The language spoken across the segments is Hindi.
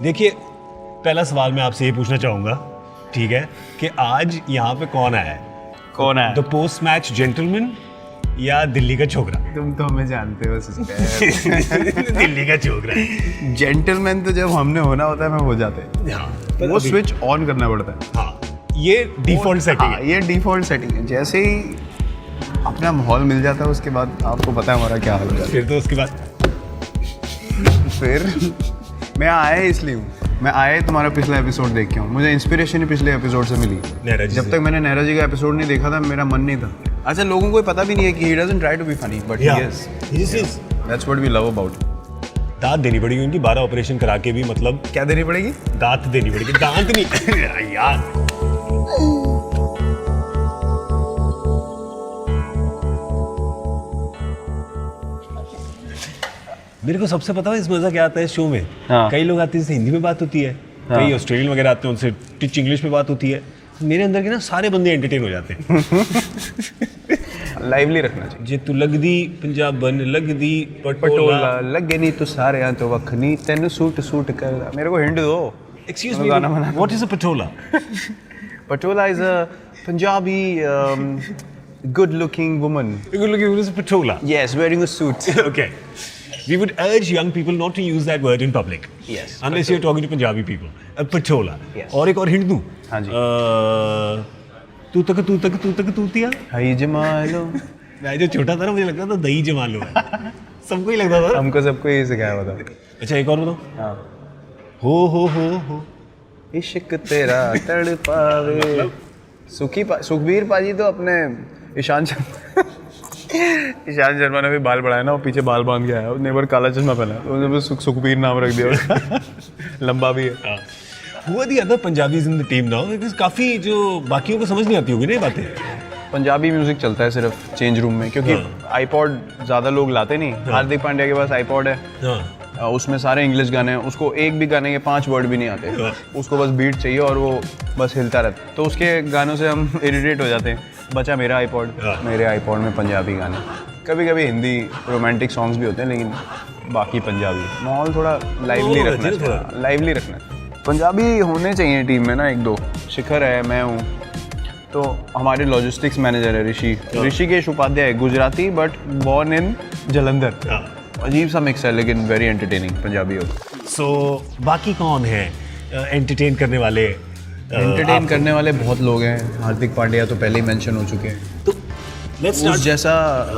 देखिए, पहला सवाल मैं आपसे ये पूछना चाहूँगा, ठीक है, कि आज यहाँ पे कौन आया है? कौन है? द पोस्ट मैच जेंटलमैन या दिल्ली का छोकरा? तुम तो हमें जानते हो सिस्टर। दिल्ली का छोकरा। जेंटलमैन तो जब हमने होना होता है, मैं हो जाते हैं। हाँ, वो स्विच ऑन करना पड़ता है। हाँ, ये डिफॉल्ट सेटिंग है। ये डिफॉल्ट सेटिंग है। जैसे ही अपना माहौल मिल जाता है, उसके बाद आपको पता है हमारा क्या हाल हो जाता फिर तो उसके बाद है। फिर मैं आया ही इसलिए हूँ। मैं आया तुम्हारा पिछला एपिसोड देख के हूँ। मुझे इंस्पिरेशन ही पिछले एपिसोड से मिली। नहरा जी जब से। तक मैंने नहरा जी का एपिसोड नहीं देखा था, मेरा मन नहीं था। अच्छा, लोगों को पता भी नहीं है कि he doesn't try to be funny, but he is. This is That's what we love about. दांत देनी पड़ेगी उनकी, 12 ऑपरेशन करा के भी, मतलब क्या देनी पड़ेगी? दांत देनी पड़ेगी, दांत नहीं यार। मेरे को सबसे पता है इस मजा क्या आता है इस शो में। हाँ। कई लोग आते हैं जिससे हिंदी में बात होती है, हाँ। कई ऑस्ट्रेलियन वगैरह आते हैं उनसे टिच इंग्लिश में बात होती है। मेरे अंदर के ना सारे बंदे एंटरटेन हो जाते हैं। लाइवली रखना चाहिए। जे तू लगदी पंजाबन लगदी पटोला। पटोला लगे नहीं तो सारे यहाँ तो वखनी तेन सूट सूट कर। मेरे को हिंट दो। एक्सक्यूज मैं मी, गाना बना। What is a Patola? Patola is a Punjabi good looking woman. What is a patola? Yes, wearing a suit. Okay. We would urge young people not to use that word in public. Yes. Unless you're talking to Punjabi people. A patola. Yes. और एक और हिंट दूं? हाँ जी। तू तक तूतिया? हाय जमालो। मैं जो छोटा था ना, मुझे लगता था दही जमा लो है। सबको ही लगता था। हमको सबको यही सिखाया हुआ था। अच्छा, एक और बताओ। हाँ। हो। इश्क तेरा तड़पावे। सुखबीर पाजी तो अपने ईशान शर्मा ने भी बाल बढ़ाया ना, वो पीछे बाल बांध के आया। उसने एक बार काला चश्मा पहना, तो उन्होंने सुखबीर नाम रख दिया उसका। लंबा भी है। Who are the other Punjabis in the team now? Because काफी जो बाकियों को समझ नहीं आती होगी ना ये बातें। पंजाबी म्यूजिक चलता है सिर्फ चेंज रूम में, क्योंकि आईपॉड ज़्यादा लोग लाते नहीं। हार्दिक पांड्या के पास आईपॉड है, उसमें सारे इंग्लिश गाने हैं। उसको एक भी गाने के 5 वर्ड भी नहीं आते। उसको बस बीट चाहिए और वो बस हिलता रहता। तो उसके गानों से हम इरिटेट हो जाते हैं। बचा मेरा आईपॉड, मेरे आईपॉड में पंजाबी गाने, कभी कभी हिंदी रोमांटिक सॉन्ग्स भी होते हैं, लेकिन बाकी पंजाबी। माहौल थोड़ा लाइवली रखना चाहिए। लाइवली रखना पंजाबी होने चाहिए टीम में ना। 1-2 शिखर है, मैं हूँ, तो हमारे लॉजिस्टिक्स मैनेजर है Rishikesh Upadhyay, Gujarati but born in Jalandhar. अजीब सा मिक्स है, लेकिन वेरी एंटरटेनिंग पंजाबी हो। सो बाकी कौन है एंटरटेन करने वाले? एंटरटेन करने वाले बहुत लोग हैं। हार्दिक पांड्या तो पहले ही मेंशन हो चुके हैं। तो लेट्स उस जैसा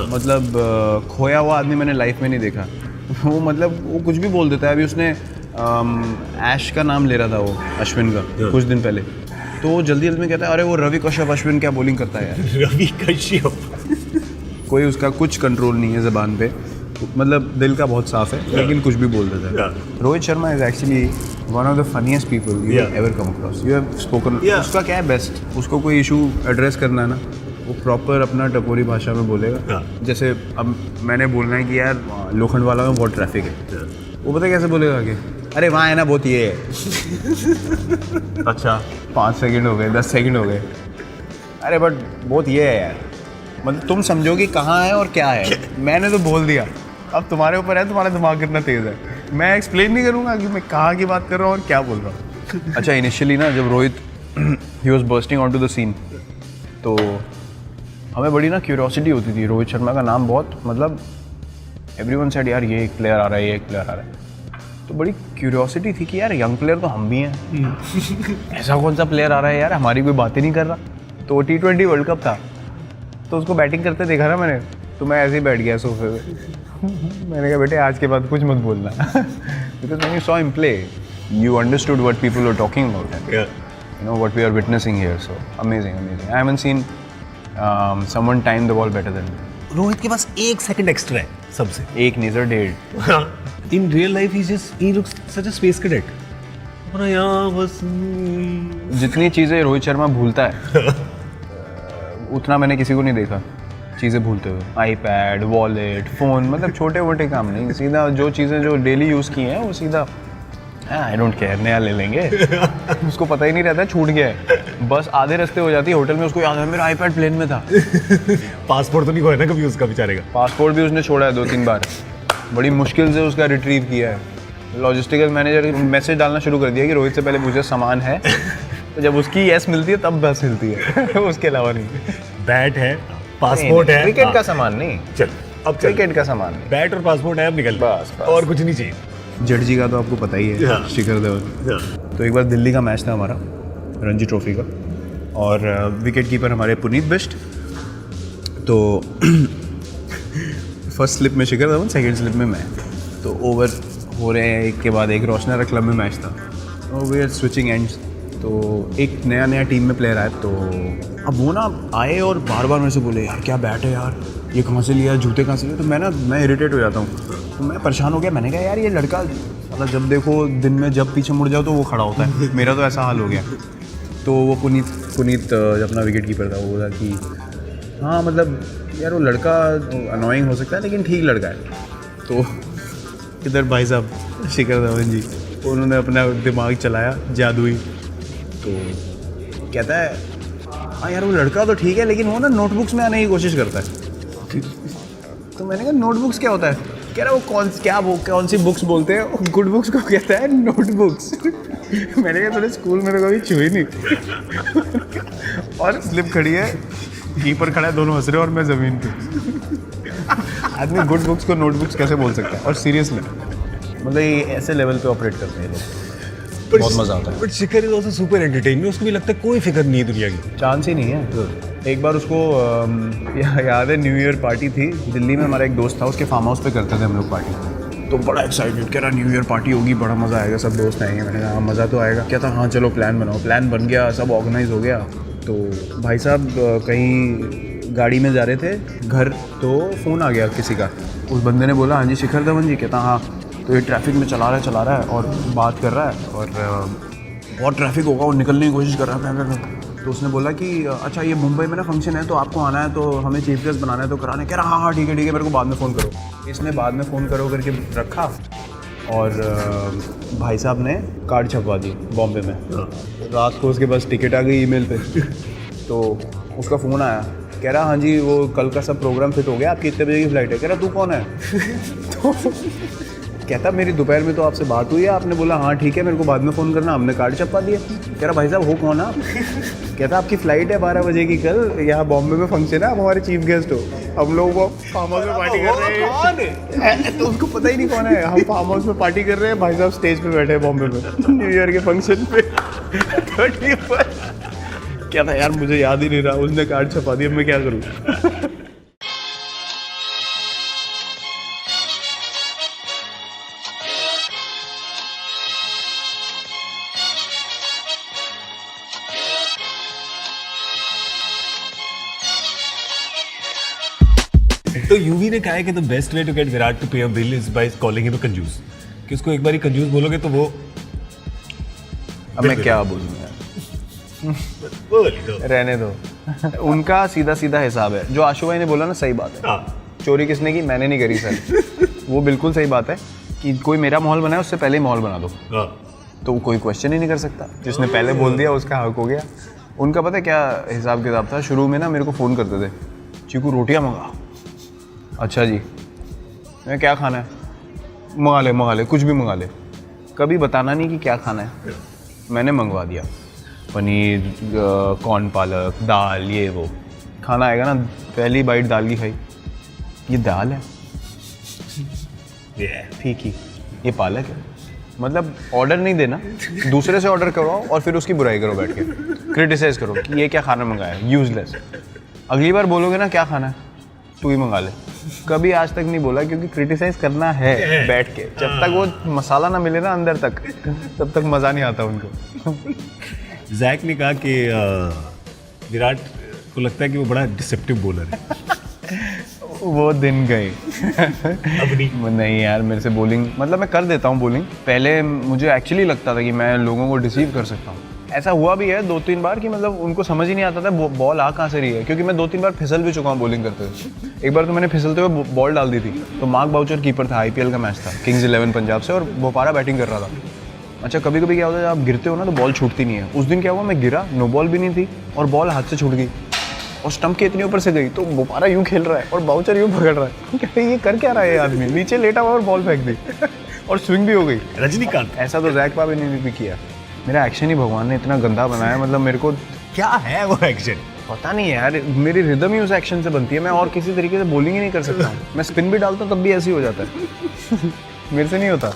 मतलब खोया हुआ आदमी मैंने लाइफ में नहीं देखा। वो मतलब वो कुछ भी बोल देता है। अभी उसने ऐश का नाम ले रहा था, वो अश्विन का, कुछ दिन पहले। तो वो जल्दी में कहता है, अरे वो रवि कश्यप अश्विन क्या बॉलिंग करता है यार। रवि कश्यप। कोई उसका कुछ कंट्रोल नहीं है ज़बान पे, मतलब दिल का बहुत साफ है, लेकिन कुछ भी बोल देता है। Rohit Sharma is actually one of the funniest people you have ever come across. You have spoken. उसका क्या है बेस्ट, उसको कोई इशू एड्रेस करना है ना, वो प्रॉपर अपना टपोरी भाषा में बोलेगा। जैसे अब मैंने बोलना है कि यार लोखंडवाला में बहुत ट्रैफिक है, वो पता कैसे बोलेगा आगे, अरे वहाँ है ना बहुत ये है। अच्छा 5 सेकंड हो गए, 10 सेकंड हो गए, अरे बट बहुत ये है यार, मतलब तुम समझो कि कहाँ है और क्या है। मैंने तो बोल दिया, अब तुम्हारे ऊपर है तुम्हारा दिमाग कितना तेज़ है। मैं एक्सप्लेन नहीं करूँगा कि मैं कहाँ की बात कर रहा हूँ और क्या बोल रहा हूँ। अच्छा, इनिशियली ना जब Rohit he was bursting on to the scene, तो हमें बड़ी ना क्यूरियोसिटी होती थी। रोहित शर्मा का नाम बहुत, मतलब एवरीवन सेड यार ये एक प्लेयर आ रहा है, ये एक प्लेयर आ रहा है। तो बड़ी क्यूरियोसिटी थी कि यार यंग प्लेयर तो हम भी हैं, ऐसा कौन सा प्लेयर आ रहा है यार, हमारी कोई बात ही नहीं कर रहा। तो T20 वर्ल्ड कप था, तो उसको बैटिंग करते देखा ना मैंने, तो मैं ऐसे ही बैठ गया सोफे पे। मैंने कहा बेटे आज के बाद कुछ मत बोलना। Because when you saw him play you understood what people were talking about, you know what we are witnessing here. So amazing. I haven't seen someone time the ball better than. Rohit के पास 1 सेकंड एक्स्ट्रा है सबसे। 1 नहीं sir 1.5। In real life he looks such a space cadet. अपना यहाँ बस जितनी चीज़ें रोहित शर्मा भूलता है उतना मैंने किसी को नहीं देखा चीज़ें भूलते हुए। आईपैड, वॉलेट, फ़ोन, मतलब छोटे मोटे काम नहीं, सीधा जो चीज़ें जो डेली यूज़ की हैं वो सीधा आई डोंट केयर, नया ले लेंगे। उसको पता ही नहीं रहता छूट गया है। बस आधे रास्ते हो जाती है होटल में, उसको याद है मेरा आईपैड प्लेन में था। पासपोर्ट तो नहीं खोया ना कभी उसका बेचारे का? पासपोर्ट भी उसने छोड़ा है 2-3 बार, बड़ी मुश्किल से उसका रिट्रीव किया है। लॉजिस्टिकल मैनेजर मैसेज डालना शुरू कर दिया कि रोहित से पहले मुझे सामान है, तो जब उसकी यस मिलती है तब बस मिलती है उसके अलावा नहीं। बैट है, पासपोर्ट है, क्रिकेट का सामान नहीं, चल अब चल। क्रिकेट का सामान नहीं, बैट और पासपोर्ट है, अब निकल बस, बस। और कुछ नहीं चाहिए। जडेजा का तो आपको पता ही है, हाँ। शिखर धवन। हाँ। तो एक बार दिल्ली का मैच था हमारा रणजी ट्रॉफी का, और विकेट कीपर हमारे पुनीत बिष्ट। तो फर्स्ट स्लिप में शिखर धवन, सेकंड स्लिप में मैं। तो ओवर हो रहे हैं, एक के बाद एक। रोशनारा क्लब में मैच था, तो वी आर स्विचिंग एंड्स। तो एक नया टीम में प्लेयर आया, तो अब वो ना आए और बार बार मेरे से बोले यार क्या बैट है यार, ये कहाँ से लिया, जूते कहाँ से लिए। तो मैं इरिटेट हो जाता हूँ, तो मैं परेशान हो गया। मैंने कहा यार ये लड़का मतलब जब देखो दिन में जब पीछे मुड़ जाओ तो वो खड़ा होता है, मेरा तो ऐसा हाल हो गया। तो वो पुनीत अपना विकेट कीपर था, वो बोला कि हाँ मतलब यार वो लड़का अनोइंग हो सकता है लेकिन ठीक लड़का है। तो इधर भाई साहब शिखर धवन जी, उन्होंने अपना दिमाग चलाया जादुई। तो कहता है हाँ यार वो लड़का तो ठीक है लेकिन वो ना नोटबुक्स में आने की कोशिश करता है। तो मैंने कहा नोटबुक्स क्या होता है? कह रहा वो कौन सी बुक्स बोलते हैं? गुड बुक्स को कहता है नोटबुक्स। मैंने कहा थोड़े स्कूल में तो कभी छुई नहीं। और स्लिप खड़ी है, कीपर खड़ा है, दोनों हंस रहे और मैं ज़मीन पे। आदमी गुड बुक्स को नोटबुक्स कैसे बोल सकता है? और सीरियसली मतलब ये ऐसे लेवल पे ऑपरेट करते हैं लोग, बहुत मज़ा आता है। But Shikhar is also super entertaining, उसको भी लगता है कोई फिक्र नहीं है दुनिया की। चांस ही नहीं है। एक बार उसको याद है, न्यू ईयर पार्टी थी दिल्ली में। हमारा एक दोस्त था, उसके फार्म हाउस पे करते थे हम लोग पार्टी। तो बड़ा एक्साइटेड, कह रहा न्यू ईयर पार्टी होगी, बड़ा मज़ा आएगा, सब दोस्त आएंगे। मैंने कहा हाँ मज़ा तो आएगा। क्या था, हाँ चलो प्लान बनाओ। प्लान बन गया, सब ऑर्गेनाइज हो गया। तो भाई साहब कहीं गाड़ी में जा रहे थे घर, तो फ़ोन आ गया किसी का। उस बंदे ने बोला हाँ जी शिखर धवन जी। कहता हाँ। तो ये ट्रैफिक में चला रहा है और बात कर रहा है, और बहुत ट्रैफिक होगा, वो निकलने की कोशिश कर रहा है। तो उसने बोला कि अच्छा ये मुंबई में ना फंक्शन है, तो आपको आना है, तो हमें चीफ गेस्ट बनाना है, तो कराने। कह रहा हाँ ठीक है मेरे को बाद में फ़ोन करो। इसने बाद में फ़ोन करो करके रखा, और भाई साहब ने कार्ड छपवा दी बॉम्बे में। रात को उसके पास टिकट आ गई ईमेल पे। तो उसका फ़ोन आया, कह रहा हाँ जी वो कल का सब प्रोग्राम फिट हो गया, आपकी इतने बजे की फ़्लाइट है। कह रहा तू कौन है? तो कहता मेरी दोपहर में तो आपसे बात हुई है, आपने बोला हाँ ठीक है मेरे को बाद में फ़ोन करना, हमने कार्ड छपवा दिया। कह रहा भाई साहब हो कौन आप? कहता आपकी फ़्लाइट है 12 बजे की कल, यहाँ बॉम्बे में फंक्शन है, आप हमारे चीफ गेस्ट हो, हम लोग वो फार्म हाउस में पार्टी कर रहे हैं। तो उसको पता ही नहीं कौन है। हम फार्म हाउस में पार्टी कर रहे हैं, भाई साहब स्टेज पे बैठे हैं बॉम्बे में न्यू ईयर के फंक्शन पे 31। क्या था यार मुझे याद ही नहीं रहा, उसने कार्ड छपा दिया, मैं क्या करूँ। तो यूवी ने कहा है कि the best way to get Virat to pay a bill is by calling him a कंजूस, कि उसको एक बार ही कंजूस बोलोगे तो वो अब मैं क्या बोलूँ यार, रहने दो। उनका सीधा सीधा हिसाब है। जो आशु भाई ने बोला ना सही बात है। हाँ। चोरी किसने की? मैंने नहीं करी सर। वो बिल्कुल सही बात है कि कोई मेरा माहौल बनाए उससे पहले ही माहौल बना दो, हाँ। तो कोई क्वेश्चन ही नहीं कर सकता। जिसने पहले बोल दिया उसका हक हो गया। उनका पता है क्या हिसाब किताब था? शुरू में ना मेरे को फ़ोन करते थे, चीकू रोटियाँ मंगा। अच्छा जी, मैं क्या खाना है? मंगा ले कुछ भी मंगा ले। कभी बताना नहीं कि क्या खाना है। मैंने मंगवा दिया, पनीर, कॉर्न पालक, दाल, ये वो खाना आएगा ना, पहली बाइट दाल की खाई, ये दाल है, ठीक ही, ये पालक है। मतलब ऑर्डर नहीं देना, दूसरे से ऑर्डर करवाओ और फिर उसकी बुराई करो, बैठ के क्रिटिसाइज करो कि ये क्या खाना मंगाया, यूजलेस। अगली बार बोलोगे ना क्या खाना है, तू ही मंगा ले। कभी आज तक नहीं बोला, क्योंकि क्रिटिसाइज करना है बैठ के। जब तक वो मसाला ना मिले ना अंदर तक, तब तक मज़ा नहीं आता उनको। जैक ने कहा कि विराट को लगता है कि वो बड़ा डिसेप्टिव बॉलर है। वो दिन गए। अब नहीं यार, मेरे से बॉलिंग मतलब मैं कर देता हूँ बॉलिंग। पहले मुझे एक्चुअली लगता था कि मैं लोगों को डिसीव कर सकता हूँ। ऐसा हुआ भी है 2-3 बार कि मतलब उनको समझ ही नहीं आता था बॉल आ कहाँ से रही है, क्योंकि मैं 2-3 बार फिसल भी चुका हूँ बॉलिंग करते हुए। एक बार तो मैंने फिसलते हुए बॉल डाल दी थी। तो मार्क बाउचर कीपर था, IPL का मैच था, किंग्स 11 पंजाब से, और बोपारा बैटिंग कर रहा था। अच्छा कभी कभी क्या होता है, आप गिरते हो ना तो बॉल छूटती नहीं है। उस दिन क्या हुआ, मैं गिरा, नो बॉल भी नहीं थी और बॉल हाथ से छूट गई और स्टंप के इतने ऊपर से गई। तो बोपारा यूँ खेल रहा है और बाउचर यूँ पकड़ रहा है। ये कर क्या रहा है ये आदमी, नीचे लेटा हुआ और बॉल फेंक दी। और स्विंग भी हो गई। रजनीकांत। ऐसा तो जैक पाबी ने भी किया। मेरा एक्शन ही भगवान ने इतना गंदा बनाया, मतलब मेरे को क्या है वो एक्शन? पता नहीं है यार, मेरी रिदम ही उस एक्शन से बनती है। मैं और किसी तरीके से बॉलिंग ही नहीं कर सकता हूँ। मैं स्पिन भी डालता हूँ तब भी ऐसे ही हो जाता है। मेरे से नहीं होता।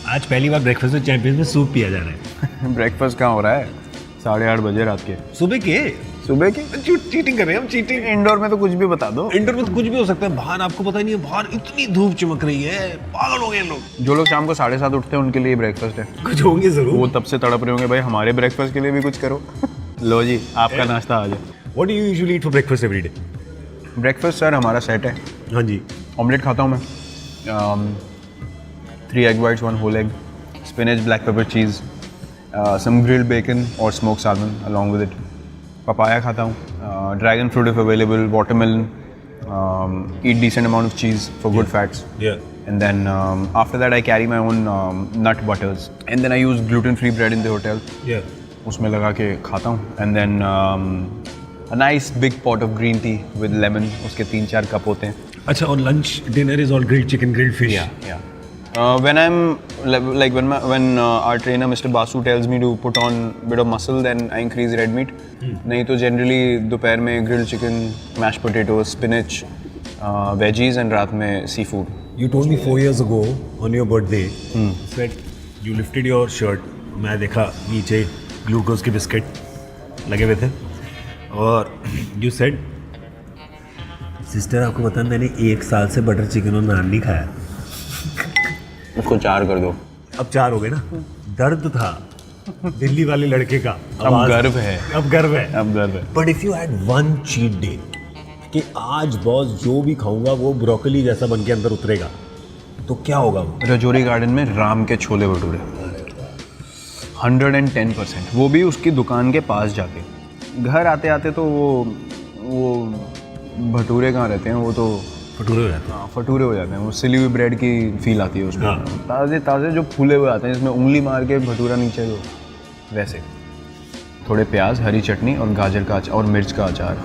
आज पहली बार ब्रेकफास्ट में चैंपियंस में सूप पिया जा रहा है। ब्रेकफास्ट कहाँ हो रहा है? 8:30 बजे रात के। सुबह के? सुबह की चीटिंग कर रहे हैं हम, चीटिंग। इंडोर में तो कुछ भी बता दो। इंडोर में तो कुछ भी हो सकता है, बाहर आपको पता नहीं है, बाहर इतनी धूप चमक रही है, पागल हो गए लोग। जो लोग शाम को 7:30 उठते हैं उनके लिए ब्रेकफास्ट है। कुछ होंगे जरूर। वो तब से तड़प रहे होंगे, भाई हमारे ब्रेकफास्ट के लिए भी कुछ करो। लो जी, आपका नाश्ता आ जाए। What do you usually eat for breakfast every day? Breakfast sir हमारा सेट है। हाँ जी। ऑमलेट खाता हूँ मैं, 3 egg whites, 1 whole egg, spinach, black pepper cheese, some grilled bacon or smoked salmon along with it. Papaya खाता हूँ, dragon fruit if available, watermelon, eat decent amount of cheese for good fats. Yeah. And then after that I carry my own nut butters. And then I use gluten-free bread in the hotel. Yeah. उसमें लगा के खाता हूँ. And then a nice big pot of green tea with lemon. उसके 3-4 कप होते हैं. अच्छा, और lunch dinner is all grilled chicken, grilled fish. Yeah. When I'm like when our trainer Mr. Basu tells me to put on bit of muscle, then I increase red meat. नहीं तो generally दोपहर में grilled chicken, mashed potatoes, spinach, veggies and रात में seafood. You told me 4 years ago on your birthday, said you lifted your shirt. मैं देखा नीचे ग्लूकोज के बिस्किट लगे हुए थे और you said, सिस्टर आपको पता है मैंने 1 साल से बटर चिकन और नान नहीं खाया। उसको 4 कर दो। अब 4 हो गए ना। दर्द था दिल्ली वाले लड़के का, अब गर्व है। अब गर्व है। अब गर्व है। But if you had one cheat day कि आज बॉस जो भी खाऊंगा वो ब्रोकली जैसा बन के अंदर उतरेगा, तो क्या होगा वो? रजौरी गार्डन में राम के छोले भटूरे 110%। वो भी उसकी दुकान के पास जाके। घर आते आते तो वो भटूरे कहाँ रहते हैं, वो तो भटूरे हो जाते हैं। हाँ, फटूरे हो जाते हैं। वो सिली हुई ब्रेड की फील आती है उसमें। हाँ। ताज़े ताज़े जो फूले हुए आते हैं जिसमें उंगली मार के भटूरा नीचे जो, वैसे थोड़े प्याज, हरी चटनी और गाजर का अचार और मिर्च का अचार।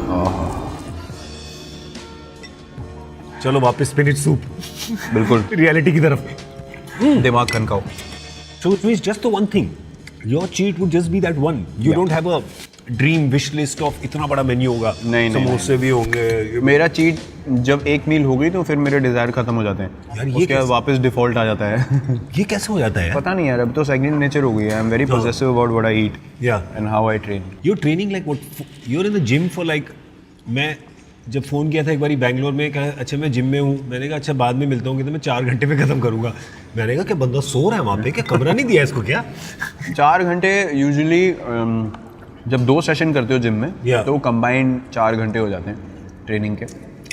चलो वापस स्पिनिच सूप, बिल्कुल रियलिटी की तरफ। दिमाग खनकाओ। So it means just the one thing. Your cheat would just be that one. You Yeah. don't have a dream wish list of इतना बड़ा मेन्यू होगा, नहीं, समोसे भी होंगे। मेरा चीट जब एक मील हो गई तो फिर मेरे डिज़ायर खत्म हो जाते हैं। यार, ये उसके बाद कैसे? वापस डिफ़ॉल्ट आ जाता है। ये कैसे हो जाता है यार? पता नहीं यार, अब तो सेकंड नेचर हो गई है। I am very possessive about what I eat Yeah. And how I train. You're training like what? You're in the gym for like, मैं जब फ़ोन किया था एक बारी बैंगलोर में, कहा अच्छा मैं जिम में हूँ, मैंने कहा अच्छा बाद में मिलता हूँ, कि तो मैं 4 घंटे में ख़त्म करूँगा। मैंने कहा क्या बंदा सो रहा है वहाँ पे, क्या कमरा नहीं दिया इसको क्या? 4 घंटे यूजुअली जब 2 सेशन करते हो जिम में Yeah. तो कंबाइंड 4 घंटे हो जाते हैं ट्रेनिंग के,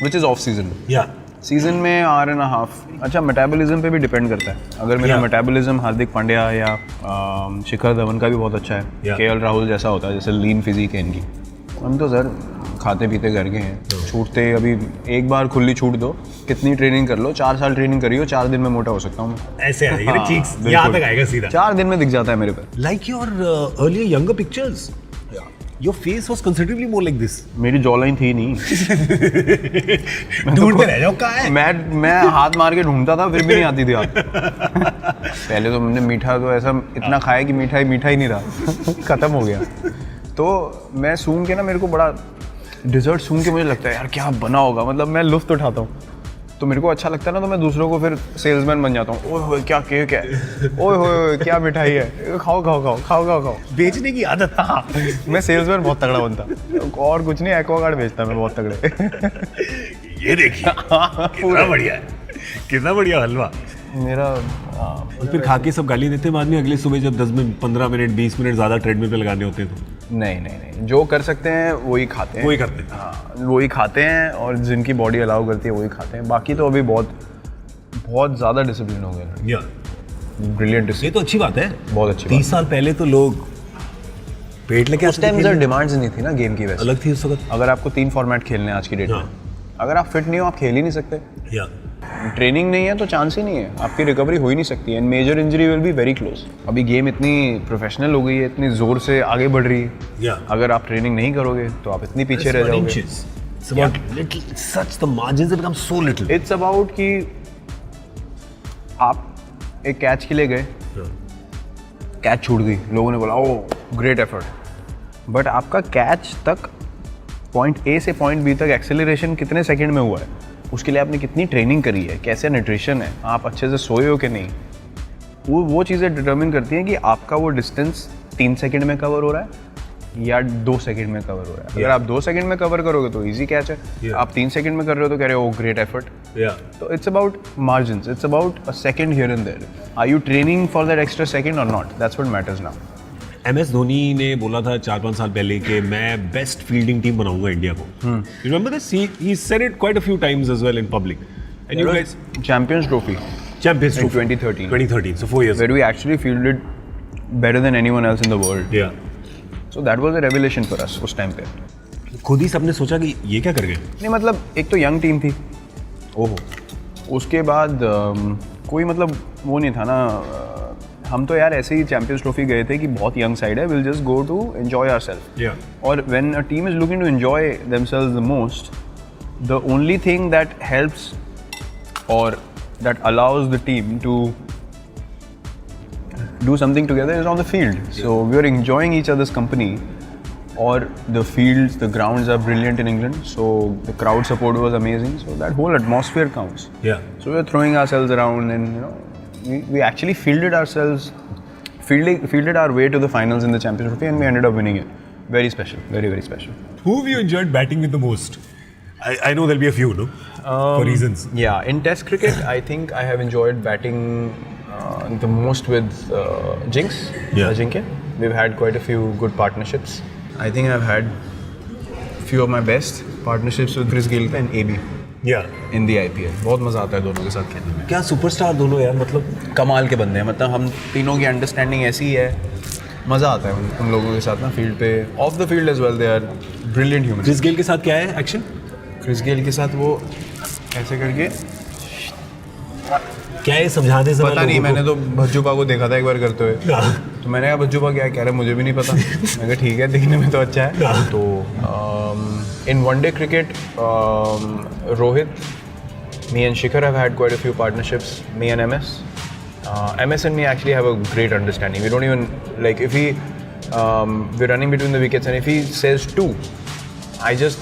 विच इज़ ऑफ सीजन। या सीजन में 1.5 अच्छा मेटाबॉलिज्म पे भी डिपेंड करता है। अगर मेरा Yeah. मेटाबॉलिज्म हार्दिक पांड्या या शिखर धवन का भी बहुत अच्छा है, Yeah. केएल राहुल जैसा होता है, जैसे लीन फिजिक है इनकी। हम तो सर खाते पीते घर के हैं, छूटते अभी एक बार खुली छूट दो, कितनी ट्रेनिंग कर लो, 4 साल ट्रेनिंग करी हो, 4 दिन में मोटा हो सकता हूँ मैं। ऐसे आएगा ना हाँ, चीक्स, बिल्कुल। यहाँ तक आएगा सीधा। 4 दिन में दिख जाता है मेरे पे। Like your earlier younger pictures, your face was considerably more like this. मेरी जॉलाइन थी नहीं। ढूंढते रह जाओ कहाँ है? मैं हाथ मार के ढूंढता था, फिर भी नहीं आती थी हाथ। पहले तो मैंने मीठा तो ऐसा इतना खाया कि मीठा ही नहीं रहा, खत्म हो गया। तो मैं सूंघ के ना, मेरे को बड़ा डिज़र्ट सूंघ के मुझे लगता है यार क्या बना होगा, मतलब मैं लुत्फ़ उठाता हूँ। तो मेरे को अच्छा लगता है ना, तो मैं दूसरों को फिर सेल्समैन बन जाता हूँ। ओए होए क्या केक है, ओए होए क्या मिठाई है, खाओ। बेचने की आदत था। मैं सेल्समैन बहुत तगड़ा बनता, और कुछ नहीं, एक्वागार्ड बेचता मैं बहुत तगड़े। ये देखिए कितना बढ़िया है, कितना बढ़िया हलवा। मेरा और फिर खा के सब गाली देते हैं बाद में, अगले सुबह जब 10-15 मिनट 20 मिनट ज़्यादा ट्रेडमिल पे लगाने होते हैं तो। नहीं, जो कर सकते हैं वही खाते हैं। वही करते हैं। हाँ, वही खाते हैं, और जिनकी बॉडी अलाउ करती है वही खाते हैं। बाकी तो अभी बहुत ज़्यादा डिसिप्लिन हो गया। या ब्रिलियंट ये डिसिप्लिन, तो अच्छी बात है। बहुत अच्छी 30 साल पहले तो लोग पेट लेके उस टाइम सर डिमांड्स नहीं थी ना गेम की, वैसे अलग थी उस वक्त। अगर आपको 3 फॉर्मेट खेलने हैं आज की डेट में, हाँ। अगर आप फिट नहीं हो आप खेल ही नहीं सकते। या ट्रेनिंग नहीं है तो चांस ही नहीं है, आपकी रिकवरी हो ही नहीं सकती, and major injury will be very close. अभी गेम इतनी प्रोफेशनल हो गई है, इतनी ज़ोर से आगे बढ़ रही है, Yeah. अगर आप ट्रेनिंग नहीं करोगे तो आप इतनी पीछे रह जाओगे। It's about little, such the margins have become so little. It's about कि आप एक कैच के लिए गए, कैच छूट गई, लोगों ने बोला ओ ग्रेट एफर्ट, बट आपका कैच तक पॉइंट ए से पॉइंट बी तक एक्सेलरेशन कितने सेकंड में हुआ है, उसके लिए आपने कितनी ट्रेनिंग करी है, कैसे न्यूट्रिशन है, आप अच्छे से सोए हो कि नहीं, वो चीज़ें डिटर्मिन करती हैं कि आपका वो डिस्टेंस 3 सेकंड में कवर हो रहा है या 2 सेकंड में कवर हो रहा है। अगर आप 2 सेकंड में कवर करोगे तो इजी कैच है, आप 3 सेकंड में कर रहे हो तो कह रहे हो ग्रेट एफर्ट। तो it's about margins, it's about a second here and there. Are you training for that extra second or not, that's what matters now. MS Dhoni ने बोला था 4-5 साल पहले कि मैं बेस्ट फील्डिंग टीम बनाऊंगा इंडिया को। You remember this? He said it quite a few times as well in public. And you guys, Champions Trophy Champions in Trophy 2013, 2013, so 4 years. where we actually fielded better than anyone else in the world. Yeah. So that was a revelation for us उस टाइम पे। खुद ही सबने सोचा कि ये क्या कर गए। नहीं मतलब एक तो यंग टीम थी, ओहो, उसके बाद कोई मतलब वो नहीं था ना, हम तो यार ऐसे ही चैंपियंस ट्रॉफी गए थे कि बहुत यंग साइड है, will just go to enjoy ourselves. Yeah. और when a team is looking to enjoy themselves the most, the only thing that helps और that allows the team to do something together is on the field. So we are enjoying each other's company, or the fields, the grounds are brilliant in England, so the crowd support was amazing, so that whole atmosphere counts. Yeah. So we are throwing ourselves around, and you know we actually fielded our way to the finals in the Champions Trophy, and we ended up winning it. Very special, very very special. Who have you enjoyed batting with the most? I know there'll be a few, no? For reasons. Yeah, in Test cricket, I think I have enjoyed batting the most with Jinx, Ajinkya. We've had quite a few good partnerships. I think I've had few of my best partnerships with Chris Gayle and AB Yeah. in the IPL. बहुत मज़ा आता है दोनों के साथ खेलने में। क्या सुपरस्टार दोनों यार, मतलब कमाल के बंदे हैं, मतलब हम तीनों की अंडरस्टैंडिंग ऐसी ही है, मज़ा आता है उन लोगों के साथ ना फील्ड पे, off the field as well, they are brilliant human. Chris Gayle के साथ क्या है एक्शन? क्रिस गेल के साथ वो ऐसे करके, क्या है समझाने से पता नहीं, मैंने तो भज्जूपा को देखा था एक बार करते हुए, तो मैंने कहा भज्जूपा क्या है, कह रहे मुझे भी नहीं पता। मैं कहा ठीक है, दिखने में तो अच्छा है। तो इन one day cricket, Rohit, me and Shikhar have had quite a few partnerships, me and MS. MS and me actually have a great understanding. We don't even, like, if we're running between the wickets and if he says 2, I just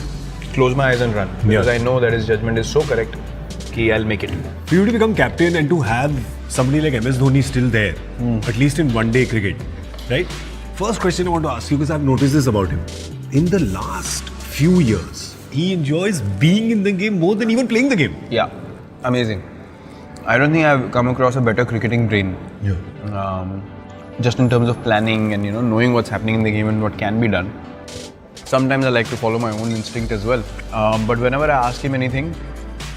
close my eyes and run, because I know that his judgment is so correct कि I'll make it. For you to become captain and to have somebody like MS Dhoni still there, at least in one-day cricket, right? First question I want to ask you, because I've noticed this about him. In the last few years, he enjoys being in the game more than even playing the game. Yeah, amazing. I don't think I've come across a better cricketing brain. Yeah. Just in terms of planning and knowing what's happening in the game and what can be done. Sometimes I like to follow my own instinct as well. But whenever I ask him anything,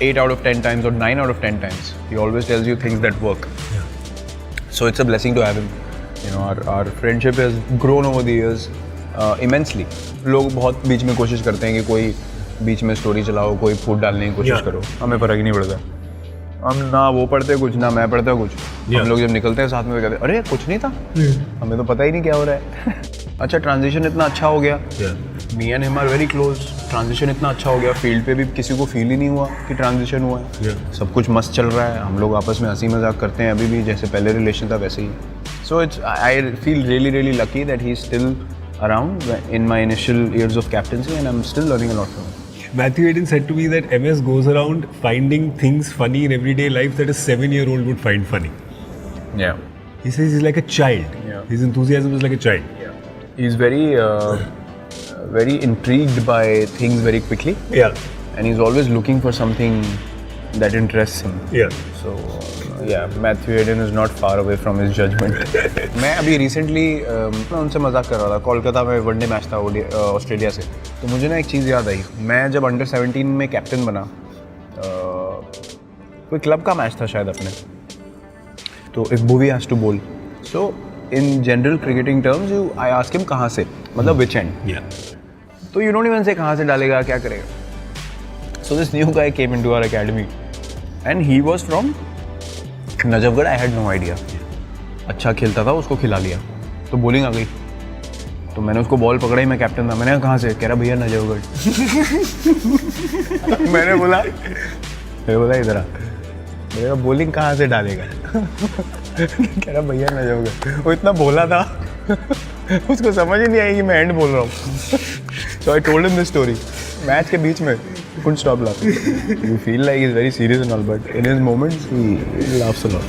8 out of 10 times or 9 out of 10 times, he always tells you things that work. Yeah. So it's a blessing to have him. Our friendship has grown over the years immensely. लोग बहुत बीच में कोशिश करते हैं कि कोई बीच में स्टोरी चलाओ, कोई फूट डालने की कोशिश करो, हमें फर्क ही नहीं पड़ता। हम ना वो पढ़ते कुछ, ना मैं पढ़ता कुछ। हम लोग जब निकलते हैं साथ में कहते हैं अरे कुछ नहीं था, हमें तो पता ही नहीं क्या हो रहा है। अच्छा, ट्रांजिशन इतना अच्छा हो गया, me and him are very close, transition इतना अच्छा हो गया, फील्ड पे भी किसी को फील ही नहीं हुआ कि ट्रांजिशन हुआ है। सब कुछ मस्त चल रहा है, हम लोग आपस में हंसी मजाक करते हैं अभी भी, जैसे पहले रिलेशन था वैसे ही। So it's, I feel really really lucky that he is still around in my initial years of captaincy, and I'm still learning a lot from him. Matthew Hayden said to me that MS goes around finding things funny in everyday life that a 7-year-old would find funny. Yeah. He says he's like a child. Yeah. His enthusiasm is like a child. Yeah. He's very intrigued by things very quickly. Yeah. And he's always looking for something that interests him. Yeah. So yeah, Matthew Hayden is not far away from his judgment. मैं अभी recently मैं उनसे मजाक कर रहा था, कोलकाता में वनडे मैच था ऑस्ट्रेलिया से, तो मुझे ना एक चीज़ याद आई। मैं जब अंडर 17 में कैप्टन बना, कोई क्लब का मैच था शायद अपने, तो if Bhuvi has to bowl, so in general cricketing terms I ask him कहाँ से, मतलब which end. Yeah. तो you don't even say कहाँ से डालेगा, क्या करेगा. So this new guy came into our academy and he was from Najafgarh. I had no idea. अच्छा खेलता था, उसको खिला लिया तो बॉलिंग आ गई. तो मैंने उसको बॉल पकड़ाई, मैं कैप्टन था. मैंने कहा कहाँ से? कह रहा भैया नजफगढ़. मैंने बोला इधर आ. मैंने कहा बॉलिंग कहाँ से डालेगा? कह रहा भैया नजफगढ़. वो इतना बोला था उसको समझ ही नहीं आई कि मैं एंड बोल रहा हूँ. So I told him this story. Match के बीच में couldn't stop laughing. You feel like he's very serious and all, but in his moments he laughs a lot.